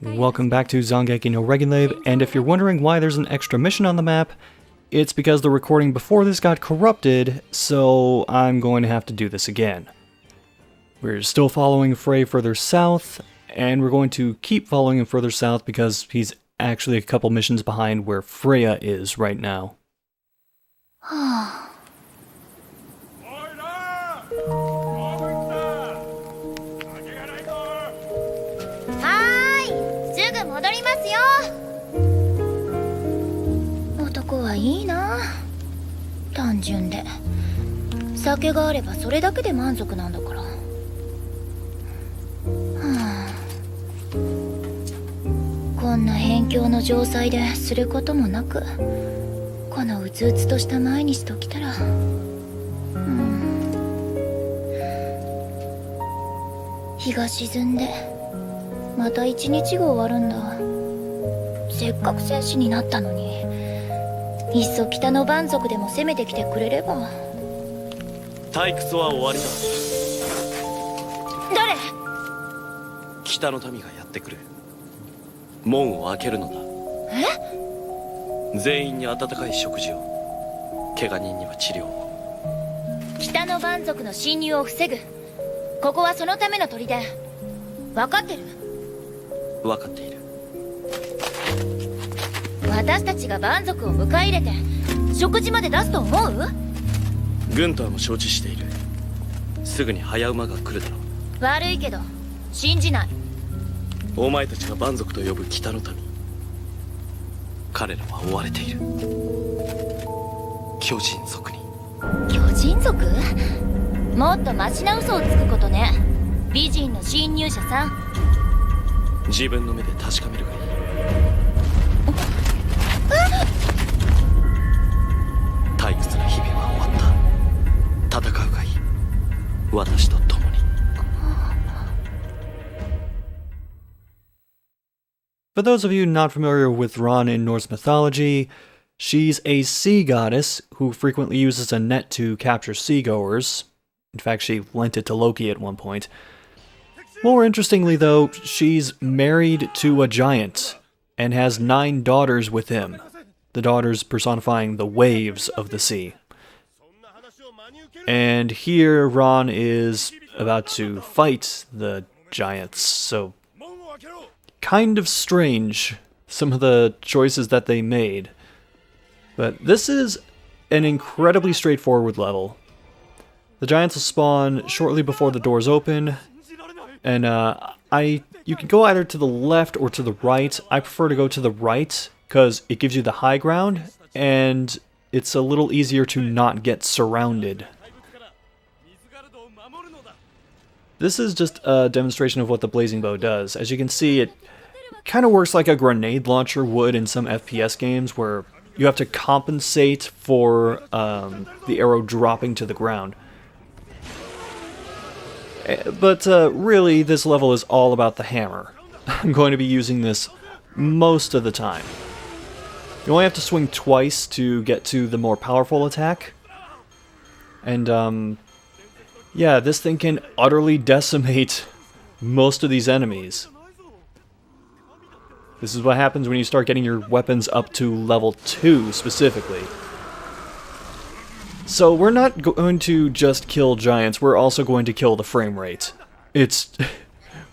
Welcome back to Zangeki no Reginleiv, and if you're wondering why there's an extra mission on the map, it's because the recording before this got corrupted, so I'm going to have to do this again. We're still following Frey further south, and we're going to keep following him further south because he's actually a couple missions behind where Freya is right now. Haーい、すぐ戻りますよ。男はいいな。単純で酒があればそれだけで満足なんだから。こんな辺境の城塞ですることもなく、このうつうつとした毎日ときたら、日が沈んでまた一日が終わるんだ。せっかく戦士になったのに、いっそ北の蛮族でも攻めてきてくれれば。退屈は終わりだ。誰？北の民がやってくる。門を開けるのだ。え？全員に温かい食事を、怪我人には治療を。北の蛮族の侵入を防ぐ。ここはそのための砦。分かってる？分かっている。私たちが蛮族を迎え入れて食事まで出すと思う？軍隊も承知している。すぐに早馬が来るだろう。悪いけど信じない。お前たちが蛮族と呼ぶ北の民、彼らは追われている。巨人族に。巨人族？もっとマシな嘘をつくことね。美人の侵入者さん。自分の目で確かめるがいい。退屈な日々は終わった。戦うがいい。私と共に。For those of you not familiar with Ran in Norse mythology, she's a sea goddess who frequently uses a net to capture seagoers. In fact, she lent it to Loki at one point. More interestingly though, she's married to a giant, and has 9 daughters with him, the daughters personifying the waves of the sea. And here Ran is about to fight the giants, so kind of strange, some of the choices that they made. But this is an incredibly straightforward level. The giants will spawn shortly before the doors open, and you can go either to the left or to the right. I prefer to go to the right, because it gives you the high ground, and it's a little easier to not get surrounded. This is just a demonstration of what the blazing bow does. As you can see, it kind of works like a grenade launcher would in some FPS games, where you have to compensate for the arrow dropping to the ground. But really, this level is all about the hammer. I'm going to be using this most of the time. You only have to swing twice to get to the more powerful attack. And, yeah, this thing can utterly decimate most of these enemies. This is what happens when you start getting your weapons up to level 2, specifically. So we're not going to just kill giants, we're also going to kill the frame rate.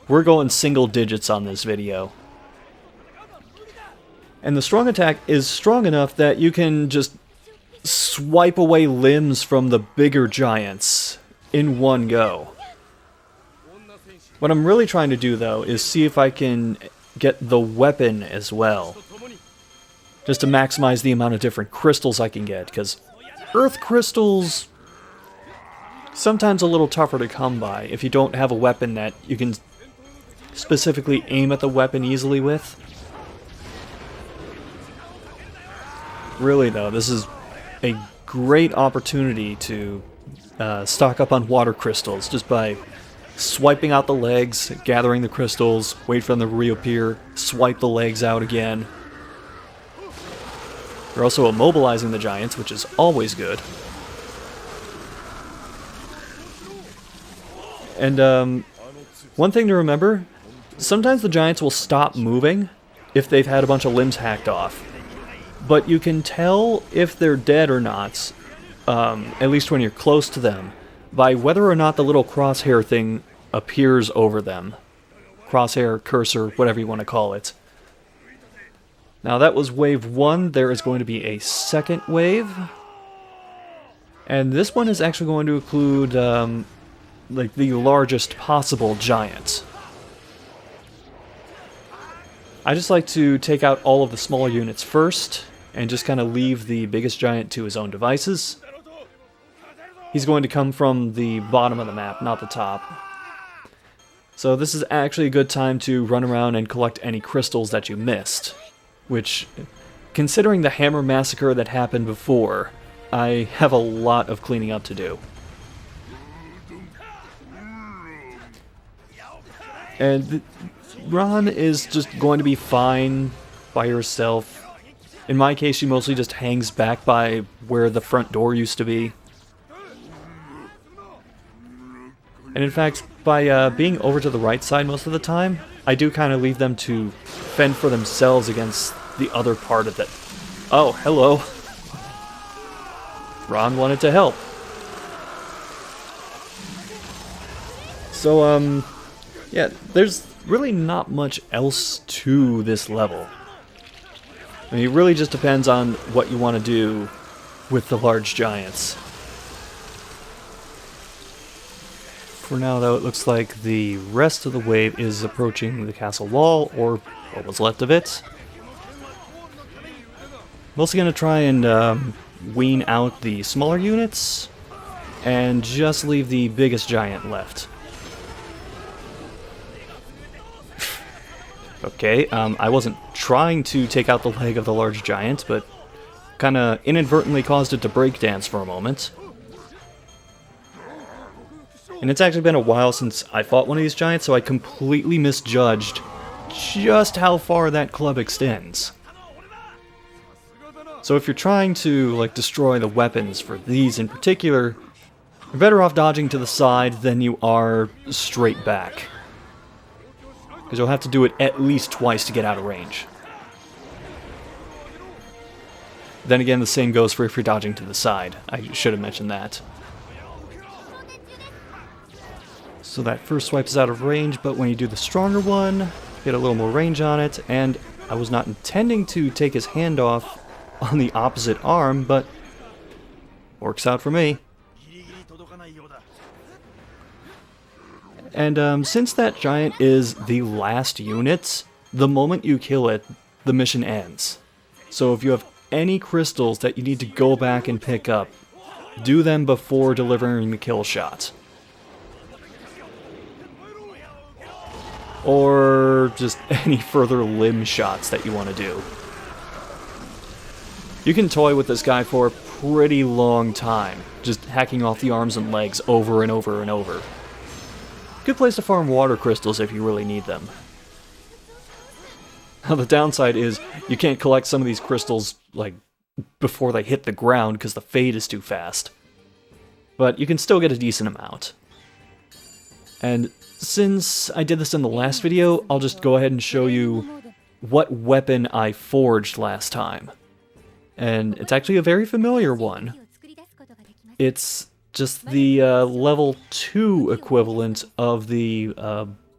We're going single digits on this video. And the strong attack is strong enough that you can just swipe away limbs from the bigger giants in one go. What I'm really trying to do, though, is see if I can get the weapon as well. Just to maximize the amount of different crystals I can get, because earth crystals sometimes a little tougher to come by if you don't have a weapon that you can specifically aim at the weapon easily with. Really though, this is a great opportunity to stock up on water crystals just by swiping out the legs, gathering the crystals, wait for them to reappear, swipe the legs out again. You're also immobilizing the giants, which is always good. And one thing to remember, sometimes the giants will stop moving if they've had a bunch of limbs hacked off. But you can tell if they're dead or not, at least when you're close to them, by whether or not the little crosshair thing appears over them. Crosshair, cursor, whatever you want to call it. Now that was wave 1, there is going to be a second wave. And this one is actually going to include, like, the largest possible giant. I just like to take out all of the smaller units first, and just kind of leave the biggest giant to his own devices. He's going to come from the bottom of the map, not the top. So this is actually a good time to run around and collect any crystals that you missed. Which, considering the hammer massacre that happened before, I have a lot of cleaning up to do. And Ron is just going to be fine by herself. In my case, she mostly just hangs back by where the front door used to be. And in fact, by being over to the right side most of the time, I do kind of leave them to fend for themselves against the other part of it. Oh, hello. Ron wanted to help. So, yeah, there's really not much else to this level. I mean, it really just depends on what you want to do with the large giants. For now, though, it looks like the rest of the wave is approaching the castle wall, or what was left of it. Mostly going to try and wean out the smaller units, and just leave the biggest giant left. Okay, I wasn't trying to take out the leg of the large giant, but kind of inadvertently caused it to breakdance for a moment. And it's actually been a while since I fought one of these giants, so I completely misjudged just how far that club extends. So if you're trying to, like, destroy the weapons for these in particular, you're better off dodging to the side than you are straight back. Because you'll have to do it at least twice to get out of range. Then again, the same goes for if you're dodging to the side. I should have mentioned that. So that first swipe is out of range, but when you do the stronger one, you get a little more range on it, and I was not intending to take his hand off on the opposite arm, but works out for me. And since that giant is the last unit, the moment you kill it, the mission ends. So if you have any crystals that you need to go back and pick up, do them before delivering the kill shot. Or just any further limb shots that you want to do. You can toy with this guy for a pretty long time, just hacking off the arms and legs over and over and over. Good place to farm water crystals if you really need them. Now the downside is, you can't collect some of these crystals, like, before they hit the ground because the fade is too fast. But you can still get a decent amount. And since I did this in the last video, I'll just go ahead and show you what weapon I forged last time. And it's actually a very familiar one. It's just the level 2 equivalent of the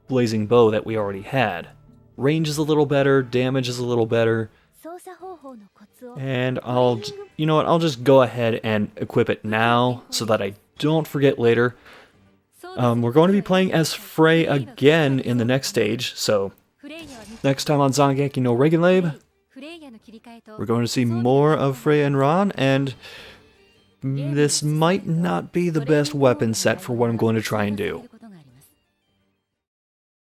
blazing bow that we already had. Range is a little better, damage is a little better. And you know what, I'll just go ahead and equip it now so that I don't forget later. We're going to be playing as Frey again in the next stage, so next time on Zangeki no Reginleiv, we're going to see more of Frey and Ron, and this might not be the best weapon set for what I'm going to try and do.